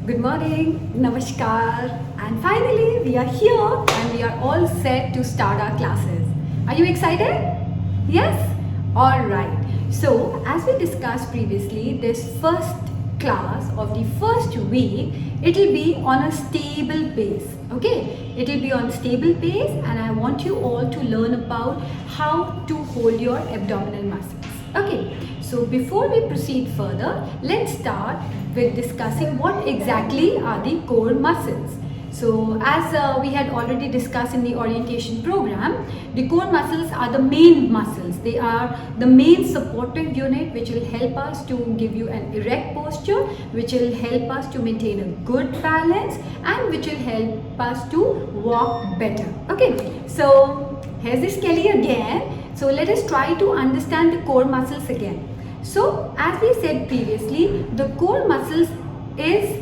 Good morning, Namaskar, and finally we are here and we are all set to start our classes. Are you excited? Yes? Alright. So, as we discussed previously, this first class of the first week, it will be on a stable pace. Okay? It will be on stable pace, and I want you all to learn about how to hold your abdominal muscles. Okay, so before we proceed further, let's start with discussing what exactly are the core muscles. So as we had already discussed in the orientation program, the core muscles are the main muscles. They are the main supportive unit which will help us to give you an erect posture, which will help us to maintain a good balance, and which will help us to walk better. Okay, so here's this Kelly again. So let us try to understand the core muscles again. So as we said previously, the core muscles is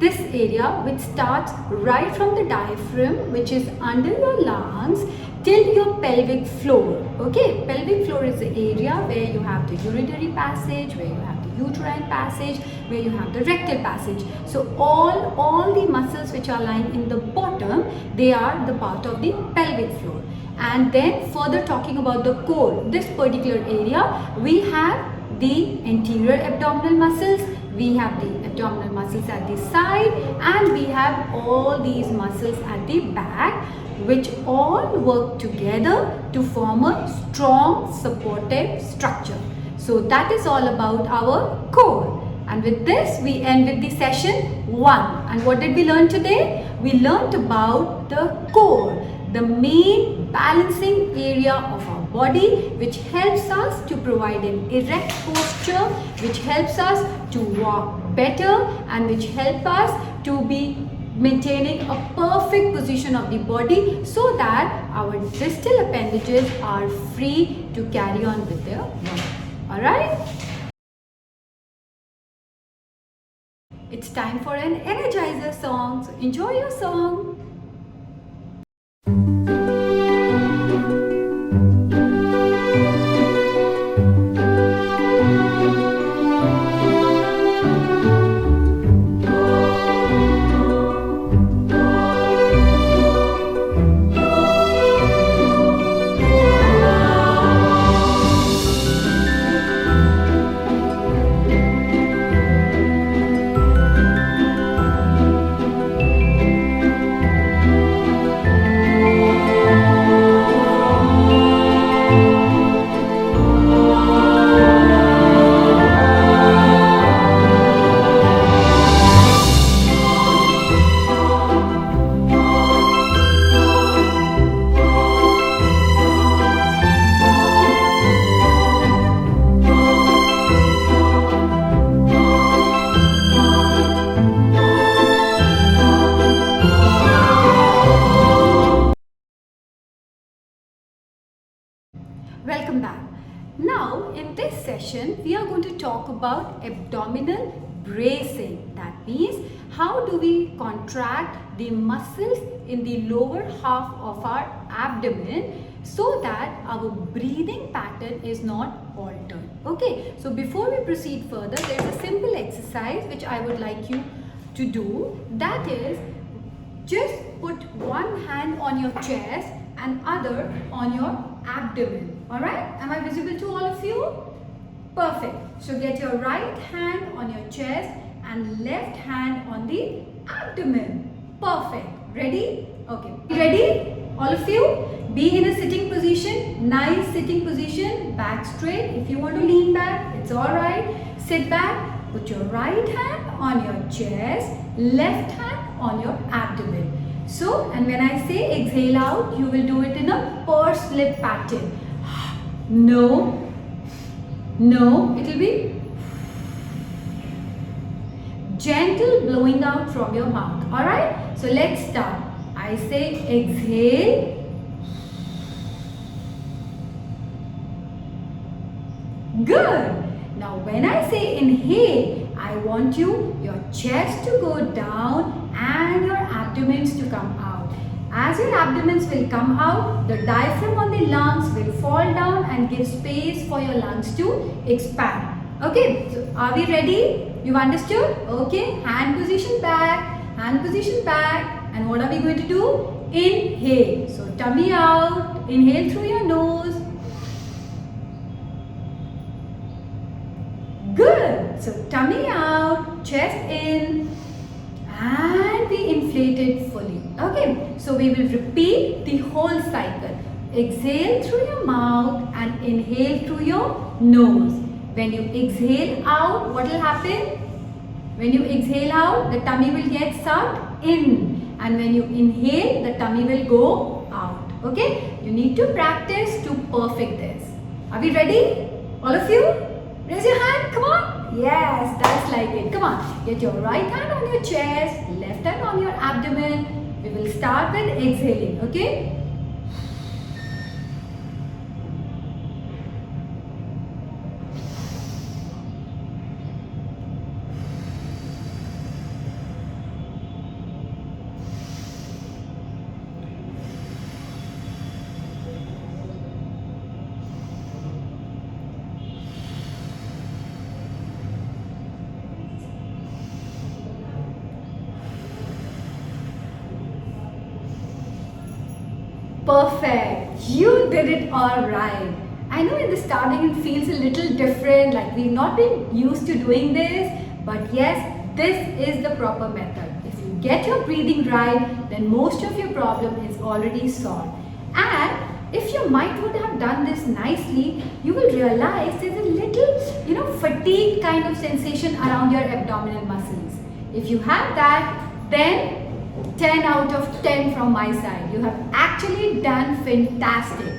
this area which starts right from the diaphragm, which is under your lungs, till your pelvic floor. Okay, pelvic floor is the area where you have the urinary passage, where you have the uterine passage, where you have the rectal passage. So all the muscles which are lying in the bottom, they are the part of the pelvic floor. And then further talking about the core, this particular area, we have the anterior abdominal muscles, we have the abdominal muscles at the side, and we have all these muscles at the back, which all work together to form a strong supportive structure. So that is all about our core. And with this, we end with the session 1. And what did we learn today? We learned about the core, the main balancing area of our body, which helps us to provide an erect posture, which helps us to walk better, and which helps us to be maintaining a perfect position of the body so that our distal appendages are free to carry on with their work. Alright? It's time for an energizer song. So enjoy your song. Welcome back. Now in this session we are going to talk about abdominal bracing. That means how do we contract the muscles in the lower half of our abdomen so that our breathing pattern is not altered. Okay, so before we proceed further, there is a simple exercise which I would like you to do. That is, just put one hand on your chest and other on your abdomen. Alright, am I visible to all of you? Perfect. So get your right hand on your chest and left hand on the abdomen. Perfect. Ready? Okay. Ready? All of you? Be in a sitting position. Nice sitting position. Back straight. If you want to lean back, it's alright. Sit back. Put your right hand on your chest. Left hand on your abdomen. So, and when I say exhale out, you will do it in a pursed lip pattern. No, no, it will be gentle blowing out from your mouth. Alright, so let's start. I say exhale. Good. Now when I say inhale, I want your chest to go down and your abdomens to come out. As your abdomens will come out, the diaphragm on the lungs will fall down and give space for your lungs to expand. Okay, so are we ready? You've understood? Okay, hand position back, and what are we going to do? Inhale. So tummy out, inhale through your nose. Good. So tummy out, chest in, and we inflate it fully. Okay, so we will repeat the whole cycle. Exhale through your mouth and inhale through your nose. When you exhale out, what will happen? When you exhale out, the tummy will get sucked in, and when you inhale, the tummy will go out. Okay, you need to practice to perfect this. Are we ready? All of you? Raise your hand, come on. Yes, that's like it. Come on, get your right hand on your chest, left hand on your abdomen. We will start with exhaling, okay? Perfect. You did it all right. I know in the starting it feels a little different, like we've not been used to doing this, but yes, this is the proper method. If you get your breathing right, then most of your problem is already solved. And if your mind would have done this nicely, you will realize there's a little, fatigue kind of sensation around your abdominal muscles. If you have that, then 10 out of 10 from my side. You have actually done fantastic.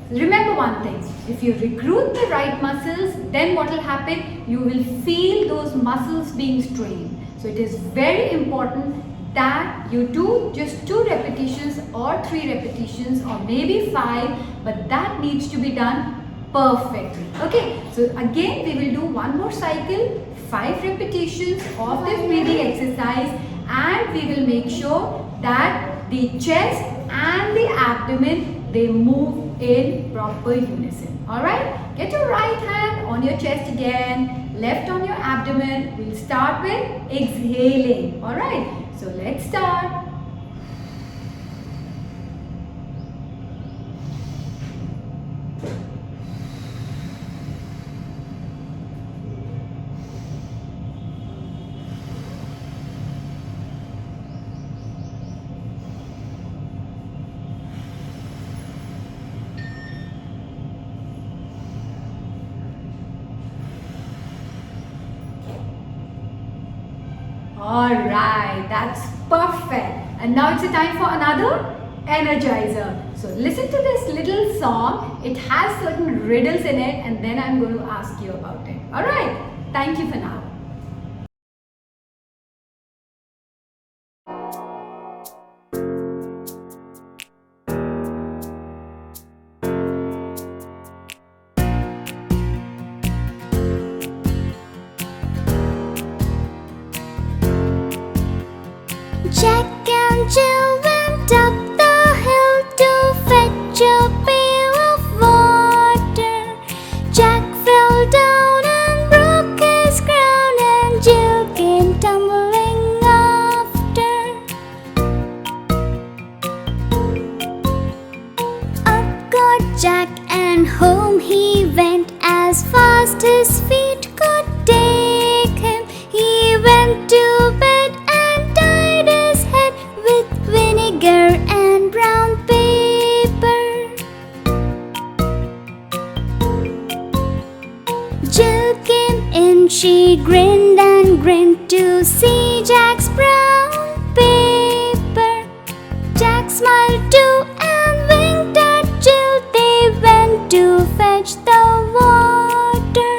Remember one thing, if you recruit the right muscles, then what will happen? You will feel those muscles being strained. So it is very important that you do just 2 repetitions or 3 repetitions or maybe 5, but that needs to be done perfectly. Okay, so again we will do one more cycle, 5 repetitions of this breathing exercise, and we will make sure that the chest and the abdomen, they move in proper unison. Alright, get your right hand on your chest again, left on your abdomen. We'll start with exhaling. Alright, so let's start. Alright, that's perfect. And now it's a time for another energizer. So listen to this little song. It has certain riddles in it, and then I'm going to ask you about it. Alright, thank you for now. Jack and Jill went up the hill to fetch a pail of water. Jack fell down and broke his crown, and Jill came tumbling after. Up got Jack and home he went as fast his feet could take him. He went to bed and tied his head with vinegar and brown paper. Jill came in, she grinned and grinned to see Jack's brown paper. Jack smiled too and winked at Jill. They went to fetch the water.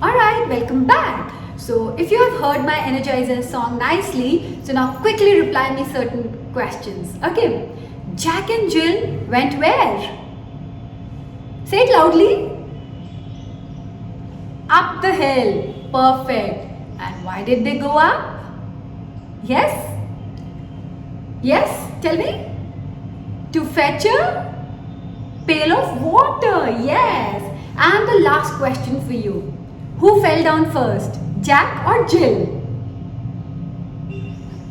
Alright, welcome back. So if you have heard my Energizer song nicely, so now quickly reply me certain questions. Okay, Jack and Jill went where? Say it loudly. Up the hill. Perfect. And why did they go up? Yes? Yes? Tell me. To fetch a pail of water. Yes. And the last question for you. Who fell down first? Jack or Jill?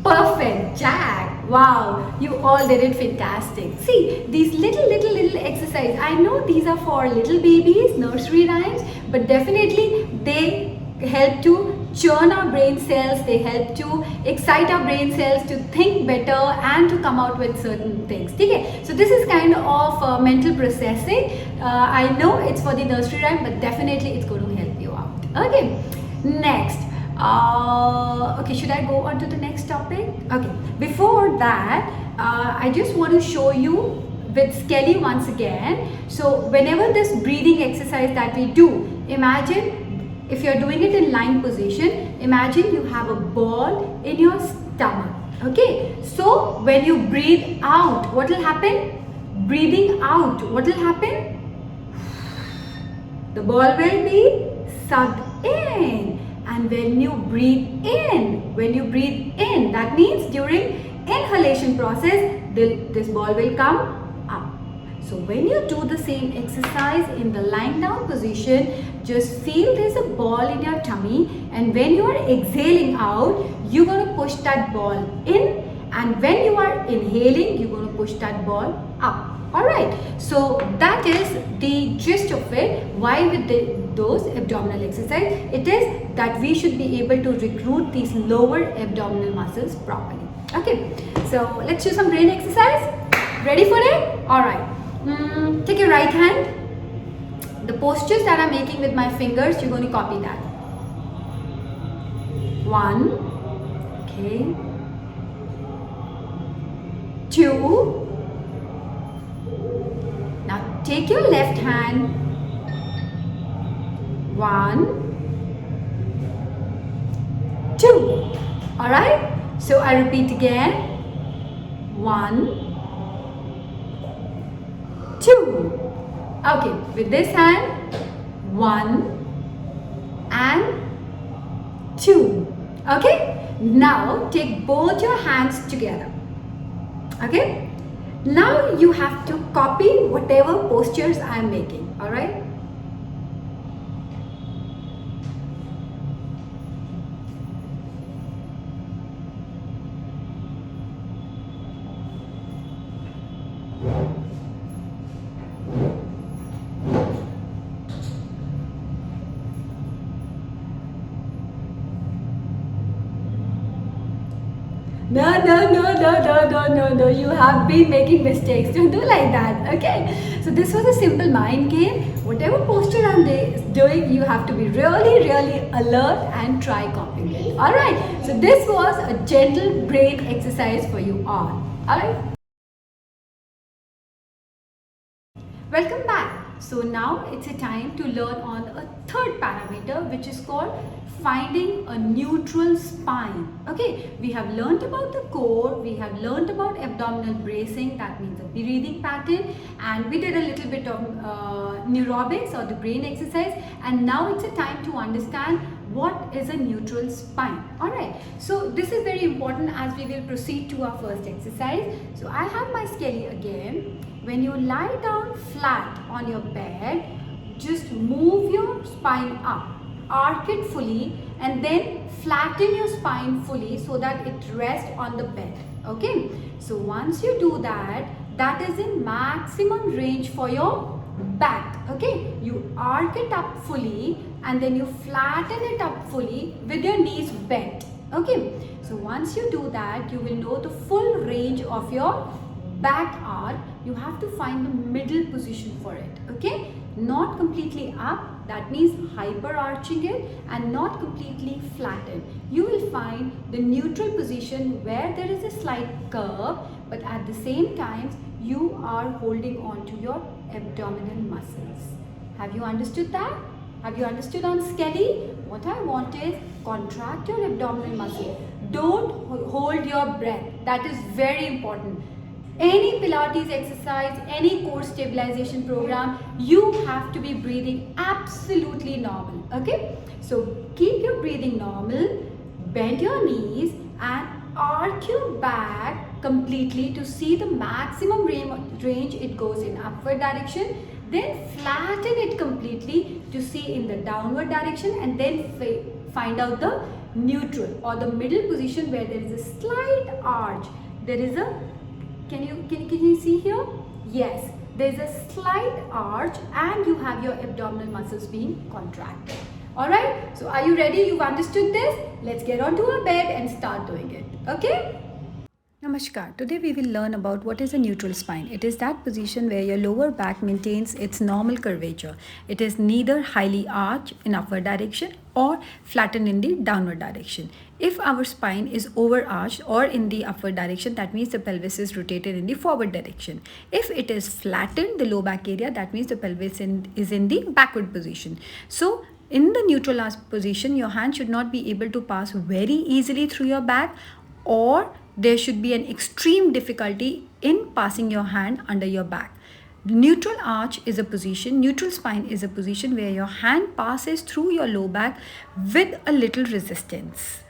Perfect, Jack. Wow, you all did it fantastic. See, these little exercise. I know these are for little babies, nursery rhymes, but definitely they help to churn our brain cells. They help to excite our brain cells to think better and to come out with certain things. Okay, so this is kind of mental processing. I know it's for the nursery rhyme, but definitely it's going to help you out. Okay, next. Okay, should I go on to the next topic? Okay, before that, I just want to show you with Skelly once again. So whenever this breathing exercise that we do, imagine if you're doing it in lying position, imagine you have a ball in your stomach. Okay, so when you breathe out, what will happen? Breathing out, what will happen? The ball will be sucked in. And when you breathe in, that means during inhalation process, this ball will come up. So when you do the same exercise in the lying down position, just feel there's a ball in your tummy, and when you are exhaling out, you're going to push that ball in, and when you are inhaling, you're going to push that ball up. Alright, so that is the gist of it. Why with those abdominal exercise? It is that we should be able to recruit these lower abdominal muscles properly. Okay, so let's do some brain exercise. Ready for it? Alright, take your right hand. The postures that I'm making with my fingers, you're going to copy that. 1, okay, 2. Now take your left hand. 1, 2. Alright? So I repeat again. 1, 2. Okay, with this hand, 1 and 2. Okay? Now take both your hands together. Okay? Now you have to copy whatever postures I am making. Alright? No, you have been making mistakes. Don't do like that, okay? So this was a simple mind game. Whatever posture I'm doing, you have to be really alert and try copying it. Alright, so this was a gentle brain exercise for you all. Alright? Welcome back. So now it's a time to learn on a third parameter, which is called finding a neutral spine. Okay, we have learned about the core, we have learned about abdominal bracing, that means a breathing pattern, and we did a little bit of neurobics or the brain exercise, and now it's a time to understand what is a neutral spine. Alright, so this is very important as we will proceed to our first exercise. So I have my Skelly again. When you lie down flat on your bed, just move your spine up, arc it fully, and then flatten your spine fully so that it rests on the bed. Okay, so once you do that, that is in maximum range for your back. Okay, you arc it up fully and then you flatten it up fully with your knees bent. Okay, so once you do that, you will know the full range of your back arc. You have to find the middle position for it. Okay, not completely up, that means hyper arching it, and not completely flattened. You will find the neutral position where there is a slight curve, but at the same time you are holding on to your abdominal muscles. Have you understood that? Have you understood on Skelly? What I want is contract your abdominal muscle. Don't hold your breath. That is very important. Any Pilates exercise, any core stabilization program, you have to be breathing absolutely normal. Okay? So keep your breathing normal, bend your knees and arc your back completely to see the maximum range it goes in upward direction. Then flatten it completely to see in the downward direction, and then find out the neutral or the middle position where there is a slight arch. There is a, can you see here? Yes, there is a slight arch and you have your abdominal muscles being contracted. Alright, so are you ready? You've understood this? Let's get onto our bed and start doing it. Okay? Namaskar. Today we will learn about what is a neutral spine. It is that position where your lower back maintains its normal curvature. It is neither highly arched in upward direction or flattened in the downward direction. If our spine is overarched or in the upward direction, that means the pelvis is rotated in the forward direction. If it is flattened, the low back area, that means the pelvis is in the backward position. So in the neutral position, your hand should not be able to pass very easily through your back, or there should be an extreme difficulty in passing your hand under your back. Neutral arch is a position, neutral spine is a position where your hand passes through your low back with a little resistance.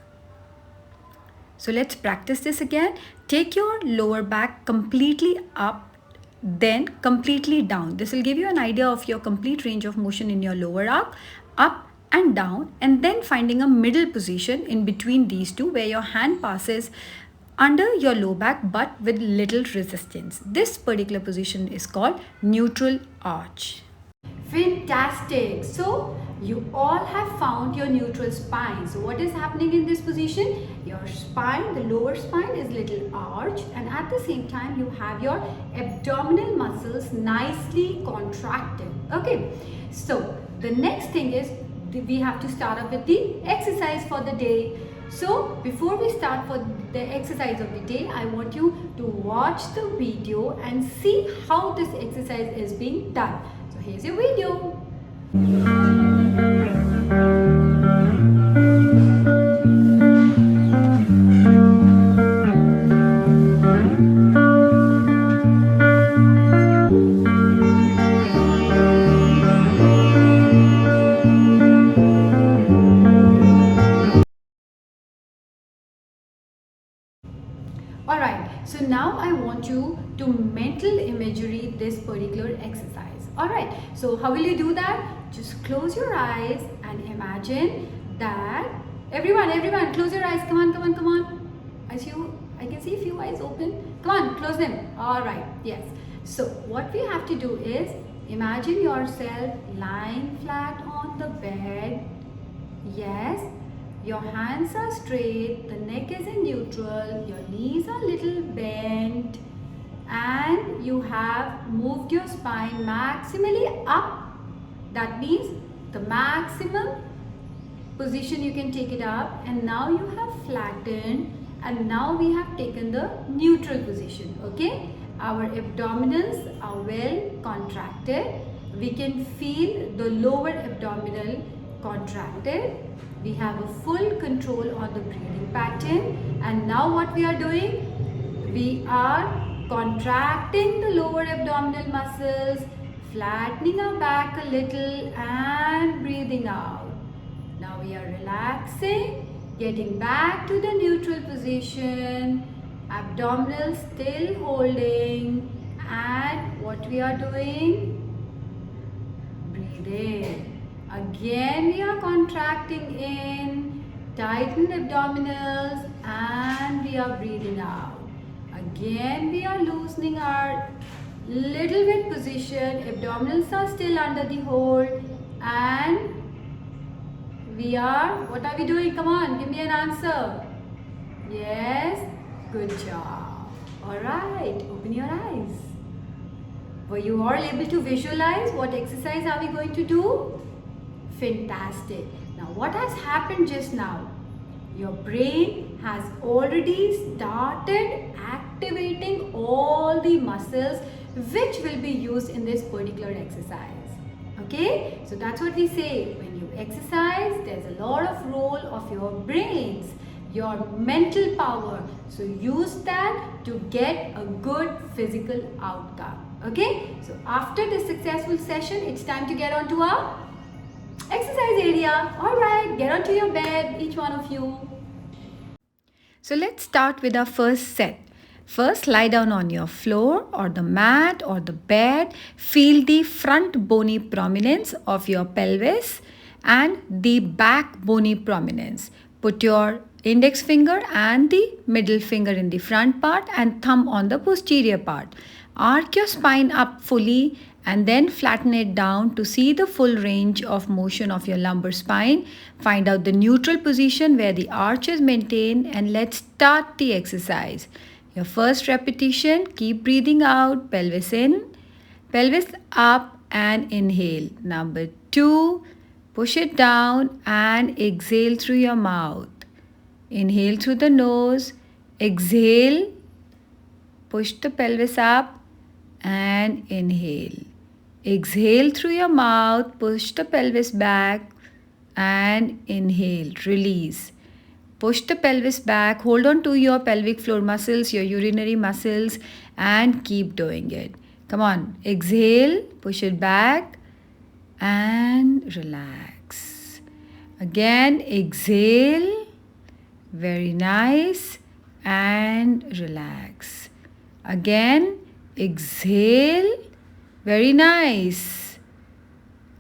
So let's practice this again. Take your lower back completely up, then completely down. This will give you an idea of your complete range of motion in your lower arc, up and down, and then finding a middle position in between these two where your hand passes under your low back but with little resistance. This particular position is called neutral arch. Fantastic. So you all have found your neutral spine. So what is happening in this position? Your spine, the lower spine is little arched, and at the same time you have your abdominal muscles nicely contracted. Okay. So the next thing is we have to start up with the exercise for the day. So before we start for the exercise of the day, I want you to watch the video and see how this exercise is being done. So here's your video. Alright, so now I want you to mental imagery this particular exercise. Alright, so how will you do that? Just close your eyes and imagine that everyone close your eyes. Come on. I can see a few eyes open. Come on, close them. Alright, yes. So what we have to do is imagine yourself lying flat on the bed. Yes. Your hands are straight, the neck is in neutral, your knees are little bent, and you have moved your spine maximally up. That means the maximum position you can take it up, and now you have flattened, and now we have taken the neutral position. Okay, our abdominals are well contracted. We can feel the lower abdominal contracted. We have a full control on the breathing pattern, and now what we are doing? We are contracting the lower abdominal muscles, flattening our back a little and breathing out. Now we are relaxing, getting back to the neutral position, abdominals still holding, and what we are doing? Breathing. Again we are contracting in, tighten abdominals, and we are breathing out. Again we are loosening our little bit position, abdominals are still under the hold, and what are we doing? Come on, give me an answer. Yes, good job. Alright, open your eyes. Were you all able to visualize what exercise are we going to do? Fantastic. Now what has happened just now? Your brain has already started activating all the muscles which will be used in this particular exercise. Okay, so that's what we say. When you exercise, there's a lot of role of your brains, your mental power. So use that to get a good physical outcome. Okay, so after this successful session, it's time to get on to our exercise area. Alright, get onto your bed, each one of you. So let's start with our first set. First, lie down on your floor or the mat or the bed. Feel the front bony prominence of your pelvis and the back bony prominence. Put your index finger and the middle finger in the front part and thumb on the posterior part. Arc your spine up fully and then flatten it down to see the full range of motion of your lumbar spine. Find out the neutral position where the arch is maintained, and let's start the exercise. Your first repetition, keep breathing out, pelvis in, pelvis up and inhale. Number 2, push it down and exhale through your mouth. Inhale through the nose, exhale, push the pelvis up and inhale. Exhale through your mouth, push the pelvis back and inhale, release. Push the pelvis back, hold on to your pelvic floor muscles, your urinary muscles, and keep doing it. Come on, exhale, push it back and relax. Again, exhale, very nice, and relax. Again, exhale, very nice,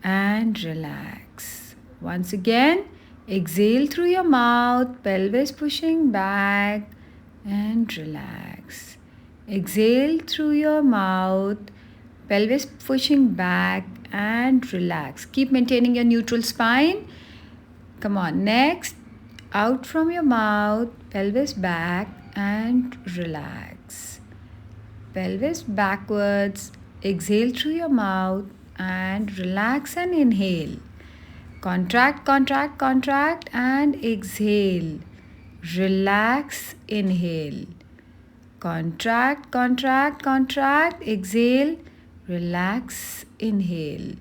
and relax. Once again, exhale through your mouth, pelvis pushing back and relax. Exhale through your mouth, pelvis pushing back and relax. Keep maintaining your neutral spine. Come on, next, out from your mouth, pelvis back and relax. Pelvis backwards, exhale through your mouth and relax and inhale. Contract, contract, contract and exhale. Relax, inhale. Contract, contract, contract, exhale. Relax, inhale.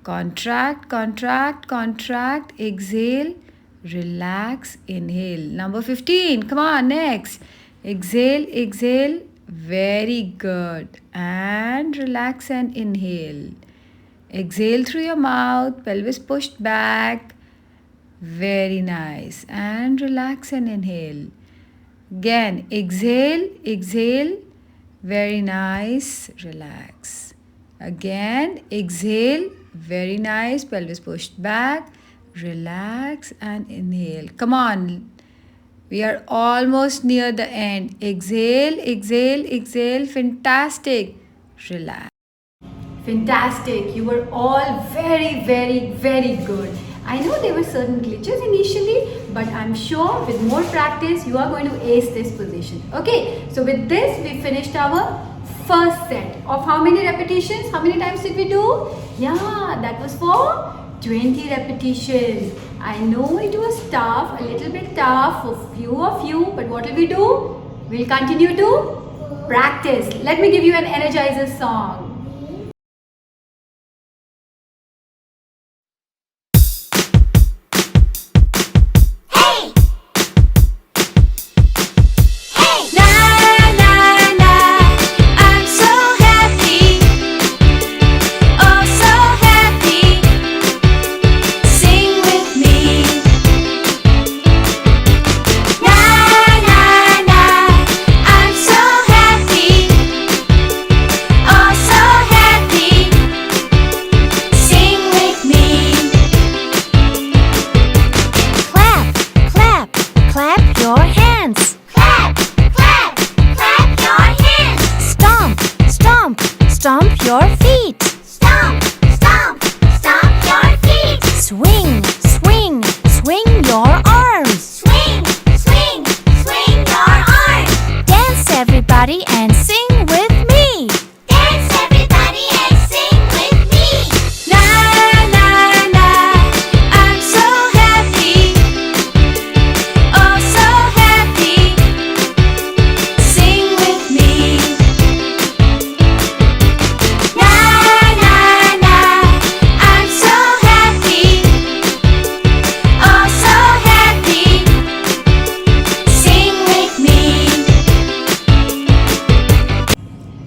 Contract, contract, contract, exhale. Relax, inhale. Number 15, come on, next. Exhale, exhale. Very good. And relax and inhale. Exhale through your mouth, pelvis pushed back. Very nice. And relax and inhale. Again, exhale, exhale. Very nice. Relax. Again, exhale. Very nice. Pelvis pushed back. Relax and inhale. Come on. We are almost near the end. Exhale, exhale, exhale. Fantastic. Relax. Fantastic. You were all very, very, very good. I know there were certain glitches initially, but I'm sure with more practice, you are going to ace this position. Okay, so with this, we finished our first set of how many repetitions? How many times did we do? Yeah, that was for 20 repetitions. I know it was tough, a little bit tough for few of you, but what will we do? We'll continue to practice. Let me give you an energizer song. Stomp your feet. Stomp, stomp, stomp your feet. Swing, swing, swing your arms. Swing, swing, swing your arms. Dance everybody and sing with me. Dance everybody and sing with me. Na na na, I'm so happy. Oh so happy. Sing with me.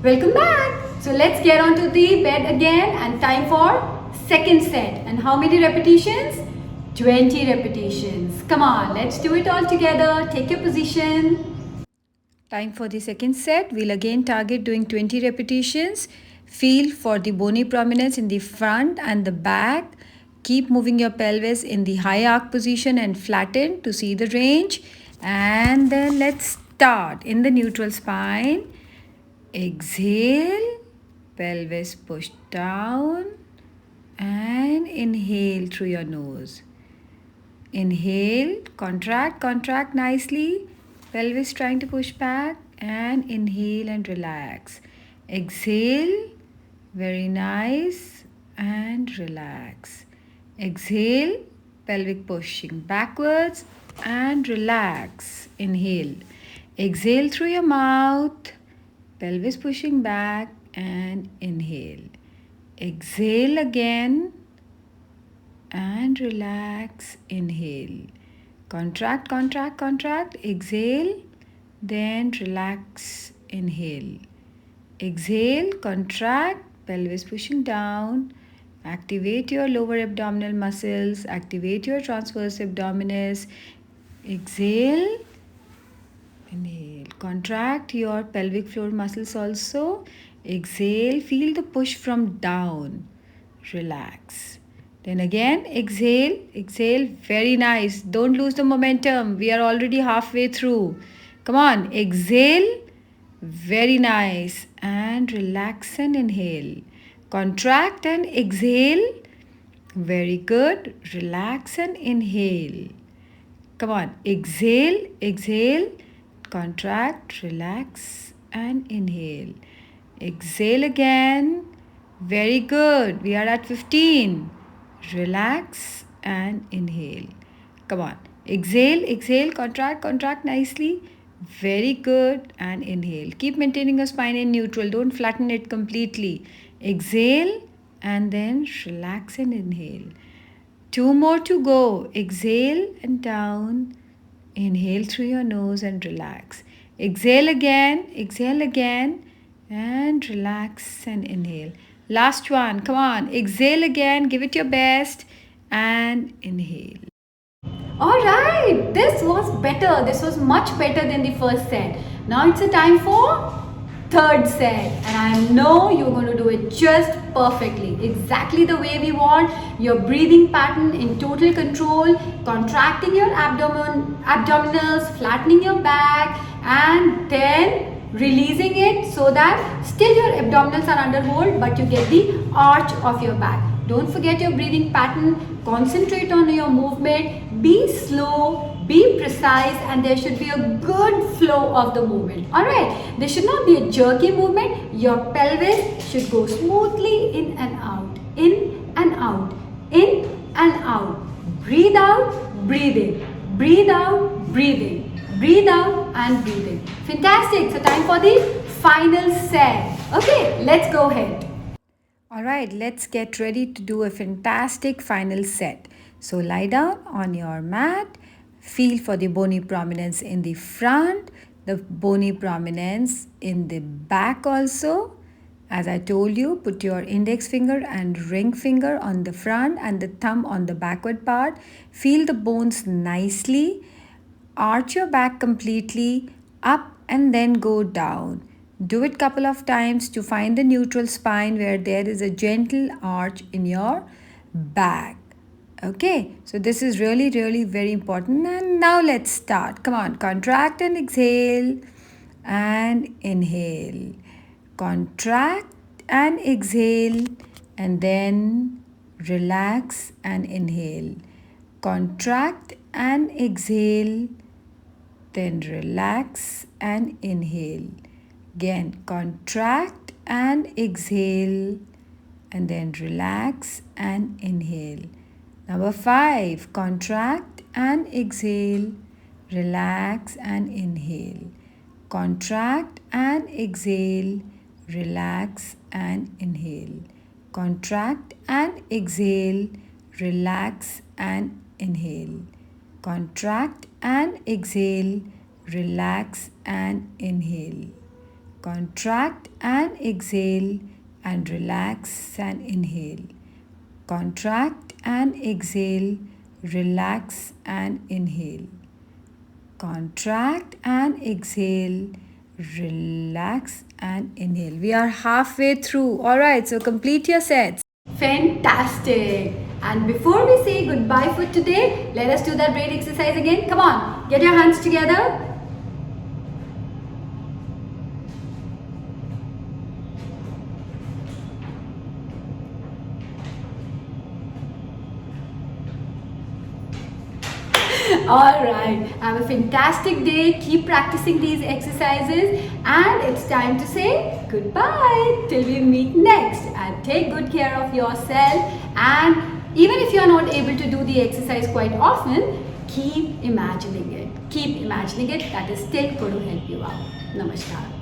Welcome back. So let's get onto the bed again and time for second set. And how many repetitions? 20 repetitions. Come on, let's do it all together. Take your position. Time for the second set. We'll again target doing 20 repetitions. Feel for the bony prominence in the front and the back. Keep moving your pelvis in the high arc position and flatten to see the range. And then let's start in the neutral spine. Exhale, pelvis push down, and inhale through your nose. Inhale, contract, contract nicely. Pelvis trying to push back, and inhale and relax. Exhale, very nice, and relax. Exhale, pelvic pushing backwards and relax. Inhale. Exhale through your mouth, pelvis pushing back and inhale. Exhale again and relax. Inhale. Contract, contract, contract. Exhale, then relax. Inhale. Exhale, contract, pelvis pushing down. Activate your lower abdominal muscles. Activate your transverse abdominis. Exhale. Inhale. Contract your pelvic floor muscles also. Exhale. Feel the push from down. Relax. Then again, exhale. Exhale. Very nice. Don't lose the momentum. We are already halfway through. Come on. Exhale. Very nice. And relax and inhale. Contract and exhale. Very good. Relax and inhale. Come on. Exhale. Exhale. Contract, relax, and inhale. Exhale again. Very good. We are at 15. Relax and inhale. Come on. Exhale, exhale, contract, contract nicely. Very good. And inhale. Keep maintaining your spine in neutral. Don't flatten it completely. Exhale and then relax and inhale. 2 more to go. Exhale and down. Inhale through your nose and relax. Exhale again, and relax and inhale. Last one, come on. Exhale again, give it your best, and inhale. Alright, this was better. This was much better than the first set. Now it's a time for third set, and I know you're going to do it just perfectly, exactly the way we want. Your breathing pattern in total control, contracting your abdominals, flattening your back, and then releasing it so that still your abdominals are under hold, but you get the arch of your back. Don't forget your breathing pattern. Concentrate on your movement. Be slow, be precise, and there should be a good flow of the movement. Alright, there should not be a jerky movement. Your pelvis should go smoothly in and out, in and out, in and out. Breathe out, breathe in. Breathe out, breathe in. Breathe out and breathe in. Fantastic. So time for the final set. Okay, let's go ahead. Alright, let's get ready to do a fantastic final set. So lie down on your mat. Feel for the bony prominence in the front, the bony prominence in the back also. As I told you, put your index finger and ring finger on the front and the thumb on the backward part. Feel the bones nicely. Arch your back completely up and then go down. Do it couple of times to find the neutral spine where there is a gentle arch in your back. Okay, so this is really very important. And now let's start. Come on, contract and exhale and inhale. Contract and exhale and then relax and inhale. Contract and exhale, then relax and inhale. Again, contract and exhale and then relax and inhale. Number 5, contract and exhale, relax and inhale. Contract and exhale, relax and inhale. Contract and exhale, relax and inhale. Contract and exhale, relax and inhale. Contract and exhale and relax and inhale. Contract and exhale, relax and inhale. Contract and exhale Relax and inhale. We are halfway through. Alright, so complete your sets. Fantastic. And before we say goodbye for today, let us do that brain exercise again. Come on, get your hands together. Alright, have a fantastic day. Keep practicing these exercises, and it's time to say goodbye till we meet next. And take good care of yourself. And even if you are not able to do the exercise quite often, keep imagining it. Keep imagining it. That is still going to help you out. Namaskar.